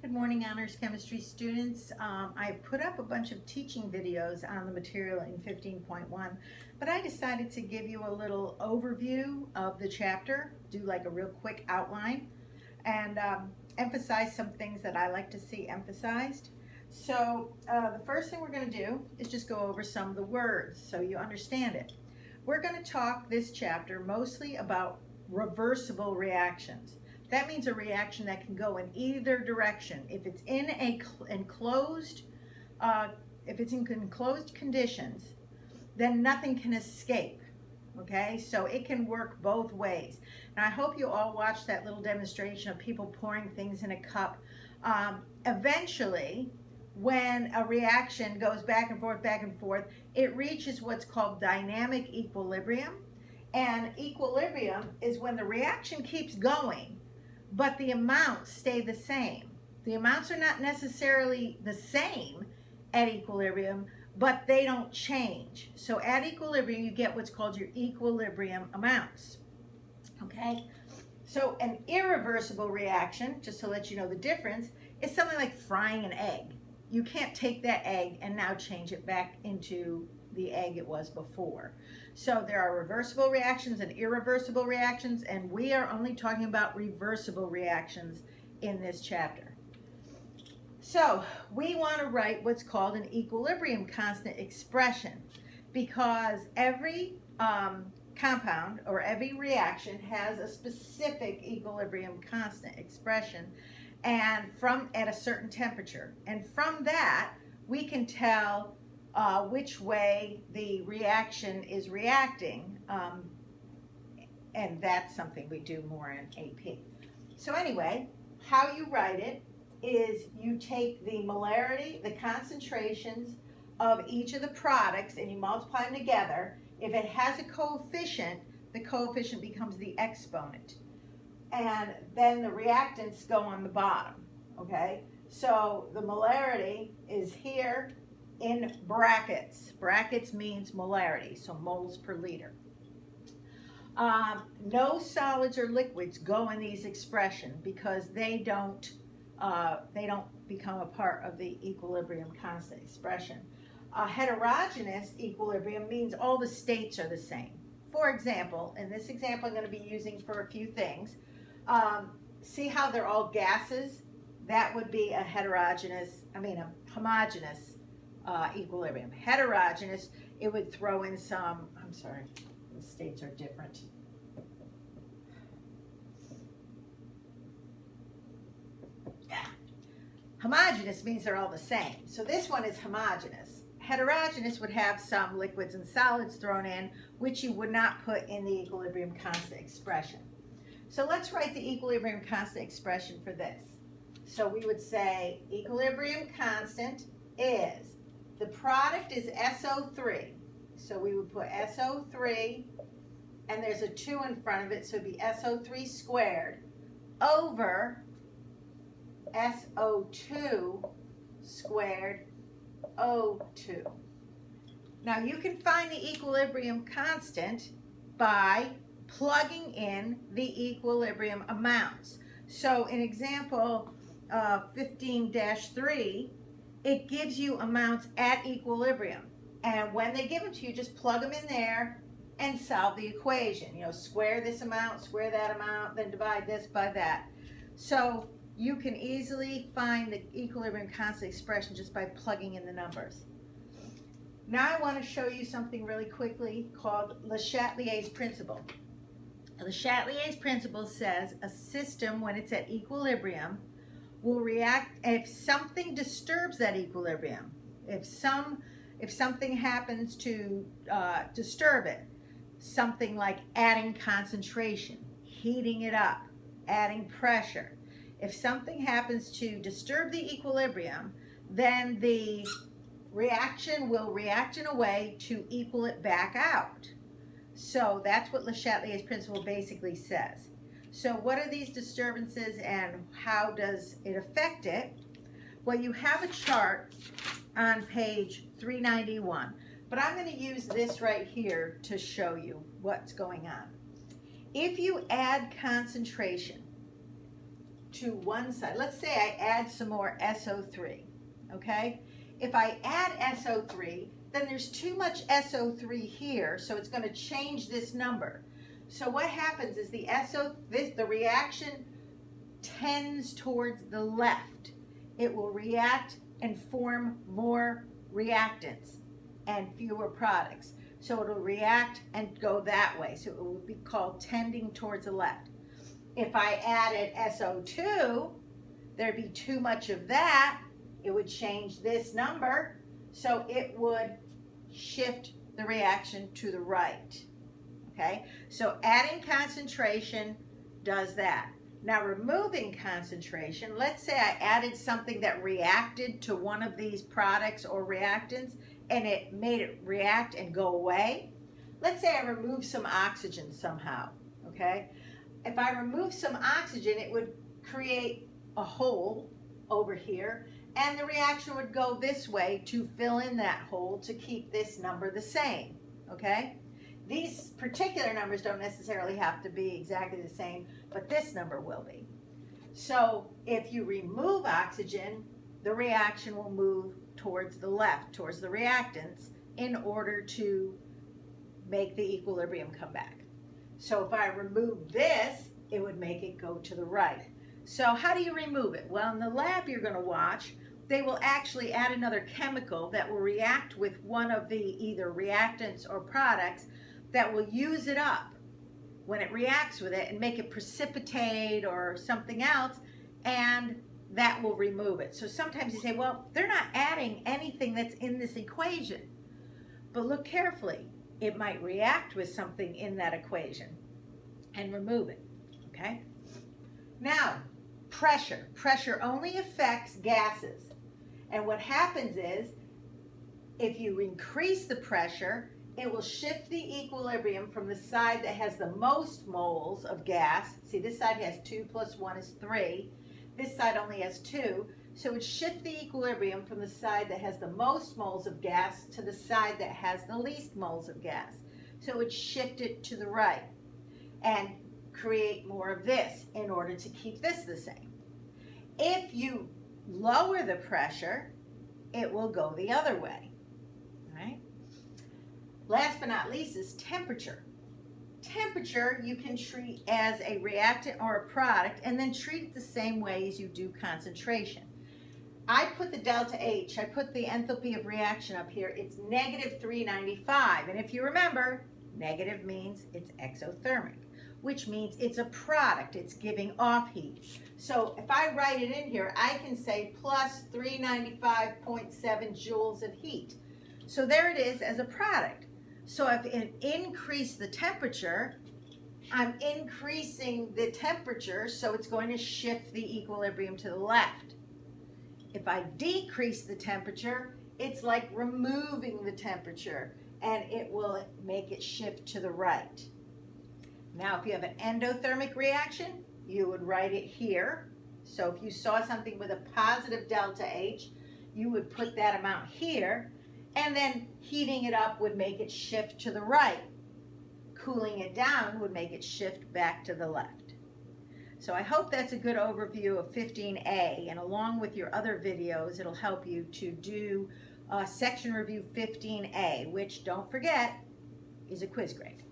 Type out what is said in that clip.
Good morning, Honors Chemistry students. I've put up a bunch of teaching videos on the material in 15.1, but I decided to give you a little overview of the chapter, do like a real quick outline, and emphasize some things that I like to see emphasized. So the first thing we're going to do is just go over some of the words so you understand it. We're going to talk this chapter mostly about reversible reactions. That means a reaction that can go in either direction. If it's in enclosed conditions, then nothing can escape. Okay, so it can work both ways. And I hope you all watched that little demonstration of people pouring things in a cup. Eventually, when a reaction goes back and forth, it reaches what's called dynamic equilibrium. And equilibrium is when the reaction keeps going, but the amounts stay the same. The amounts are not necessarily the same at equilibrium, but they don't change. So at equilibrium, you get what's called your equilibrium amounts. Okay? So an irreversible reaction, just to let you know the difference, is something like frying an egg. You can't take that egg and now change it back into the egg it was before. So there are reversible reactions and irreversible reactions, and we are only talking about reversible reactions in this chapter. So we want to write what's called an equilibrium constant expression, because every compound or every reaction has a specific equilibrium constant expression, and at a certain temperature. And from that, we can tell which way the reaction is reacting, and that's something we do more in AP. So anyway, how you write it is you take the molarity, the concentrations of each of the products, and you multiply them together. If it has a coefficient, the coefficient becomes the exponent. And then the reactants go on the bottom, okay? So the molarity is here in brackets. Brackets means molarity, so moles per liter. No solids or liquids go in these expressions because they don't become a part of the equilibrium constant expression. Heterogeneous equilibrium means all the states are the same. For example, in this example I'm going to be using for a few things. See how they're all gases? That would be a homogeneous equilibrium. Heterogeneous, it would throw in some, I'm sorry, the states are different. Homogeneous means they're all the same. So this one is homogeneous. Heterogeneous would have some liquids and solids thrown in, which you would not put in the equilibrium constant expression. So let's write the equilibrium constant expression for this. So we would say equilibrium constant is, the product is SO3. So we would put SO3, and there's a 2 in front of it, so it'd be SO3 squared over SO2 squared O2. Now you can find the equilibrium constant by plugging in the equilibrium amounts. So in example 15-3, it gives you amounts at equilibrium. And when they give them to you, just plug them in there and solve the equation. You know, square this amount, square that amount, then divide this by that. So you can easily find the equilibrium constant expression just by plugging in the numbers. Now I want to show you something really quickly called Le Chatelier's principle. Le Chatelier's principle says a system, when it's at equilibrium, will react if something disturbs that equilibrium. If something happens to disturb it, something like adding concentration, heating it up, adding pressure. If something happens to disturb the equilibrium, then the reaction will react in a way to equal it back out. So that's what Le Chatelier's principle basically says. So what are these disturbances and how does it affect it? Well, you have a chart on page 391, but I'm going to use this right here to show you what's going on. If you add concentration to one side. Let's say I add some more SO3, okay? If I add SO3, then there's too much SO3 here, so it's going to change this number. So what happens is the reaction tends towards the left. It will react and form more reactants and fewer products. So it'll react and go that way. So it will be called tending towards the left. If I added SO2, there'd be too much of that. It would change this number. So it would shift the reaction to the right. Okay? So adding concentration does that. Now removing concentration, let's say I added something that reacted to one of these products or reactants and it made it react and go away. Let's say I remove some oxygen somehow, okay? If I remove some oxygen, it would create a hole over here and the reaction would go this way to fill in that hole to keep this number the same, okay? These particular numbers don't necessarily have to be exactly the same, but this number will be. So if you remove oxygen, the reaction will move towards the left, towards the reactants, in order to make the equilibrium come back. So if I remove this, it would make it go to the right. So how do you remove it? Well, in the lab you're going to watch, they will actually add another chemical that will react with one of the either reactants or products that will use it up when it reacts with it and make it precipitate or something else, and that will remove it. So sometimes you say, well, they're not adding anything that's in this equation. But look carefully. It might react with something in that equation and remove it, okay? Now, pressure. Pressure only affects gases. And what happens is, if you increase the pressure, it will shift the equilibrium from the side that has the most moles of gas. See, this side has 2 plus 1 is 3. This side only has 2. So it would shift the equilibrium from the side that has the most moles of gas to the side that has the least moles of gas. So it would shift it to the right and create more of this in order to keep this the same. If you lower the pressure, it will go the other way. Right? Last but not least is temperature. Temperature you can treat as a reactant or a product and then treat it the same way as you do concentration. I put the delta H, I put the enthalpy of reaction up here. It's negative 395. And if you remember, negative means it's exothermic, which means it's a product. It's giving off heat. So if I write it in here, I can say plus 395.7 joules of heat. So there it is as a product. So if it increased the temperature, I'm increasing the temperature, so it's going to shift the equilibrium to the left. If I decrease the temperature, it's like removing the temperature, and it will make it shift to the right. Now, if you have an endothermic reaction, you would write it here. So if you saw something with a positive delta H, you would put that amount here, and then heating it up would make it shift to the right. Cooling it down would make it shift back to the left. So I hope that's a good overview of 15A, and along with your other videos, it'll help you to do section review 15A, which, don't forget, is a quiz grade.